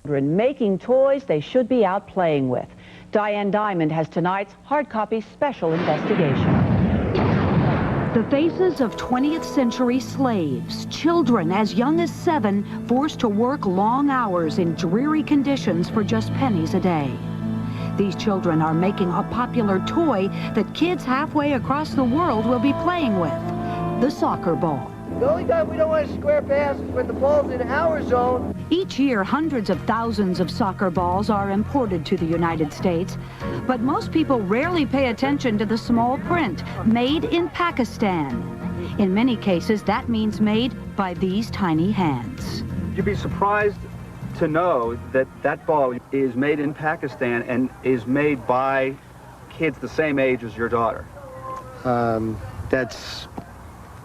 Making toys they should be out playing with. Diane Diamond has tonight's hard copy special investigation. The faces of 20th century slaves, children as young as 7, forced to work long hours in dreary conditions for just pennies a day. These children are making a popular toy that kids halfway across the world will be playing with, the soccer ball. The only time we don't want to square pass is when the ball's in our zone. Each year, hundreds of thousands of soccer balls are imported to the United States, but most people rarely pay attention to the small print, made in Pakistan. In many cases, that means made by these tiny hands. You'd be surprised to know that that ball is made in Pakistan and is made by kids the same age as your daughter.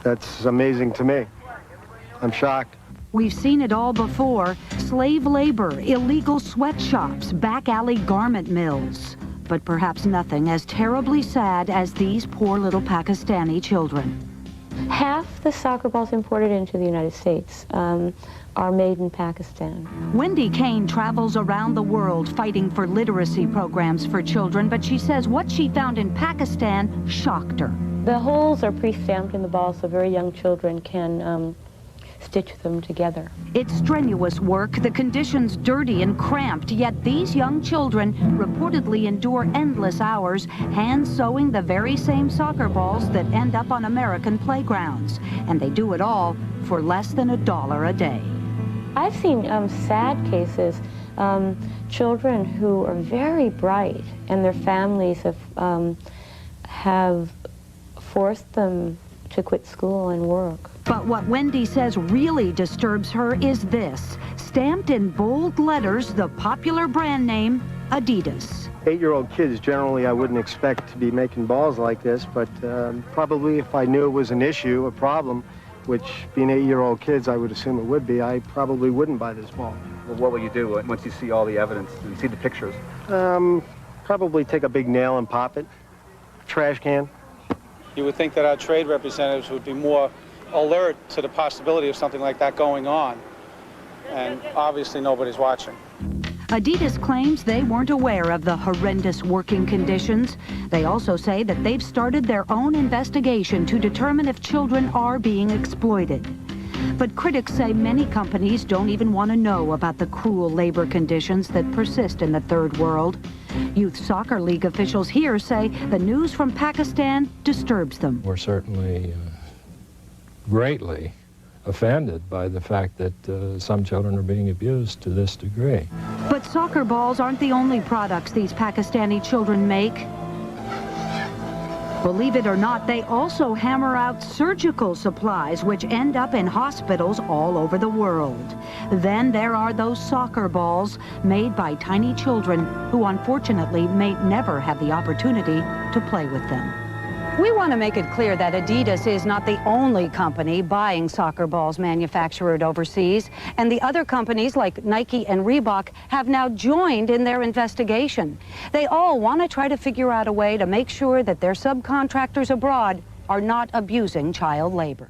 That's amazing to me. I'm shocked. We've seen it all before: slave labor, illegal sweatshops, back alley garment mills. But perhaps nothing as terribly sad as these poor little Pakistani children. Half the soccer balls imported into the United States are made in Pakistan. Wendy Kane travels around the world fighting for literacy programs for children, but she says what she found in Pakistan shocked her. The holes are pre-stamped in the balls so very young children can stitch them together. It's strenuous work, the conditions dirty and cramped, yet these young children reportedly endure endless hours hand sewing the very same soccer balls that end up on American playgrounds. And they do it all for less than $1 a day. I've seen sad cases, children who are very bright and their families have forced them to quit school and work. But what Wendy says really disturbs her is this: stamped in bold letters, the popular brand name, Adidas. 8-year-old kids, generally, I wouldn't expect to be making balls like this, but probably if I knew it was an issue, a problem, which being 8-year-old kids, I would assume it would be, I probably wouldn't buy this ball. Well, what will you do once you see all the evidence and you see the pictures? Probably take a big nail and pop it. Trash can. You would think that our trade representatives would be more alert to the possibility of something like that going on, and obviously nobody's watching. Adidas claims they weren't aware of the horrendous working conditions. They also say that they've started their own investigation to determine if children are being exploited. But critics say many companies don't even want to know about the cruel labor conditions that persist in the third world. Youth Soccer League officials here say the news from Pakistan disturbs them. We're certainly greatly offended by the fact that some children are being abused to this degree. But soccer balls aren't the only products these Pakistani children make. Believe it or not, they also hammer out surgical supplies which end up in hospitals all over the world. Then there are those soccer balls made by tiny children who unfortunately may never have the opportunity to play with them. We want to make it clear that Adidas is not the only company buying soccer balls manufactured overseas, and the other companies like Nike and Reebok have now joined in their investigation. They all want to try to figure out a way to make sure that their subcontractors abroad are not abusing child labor.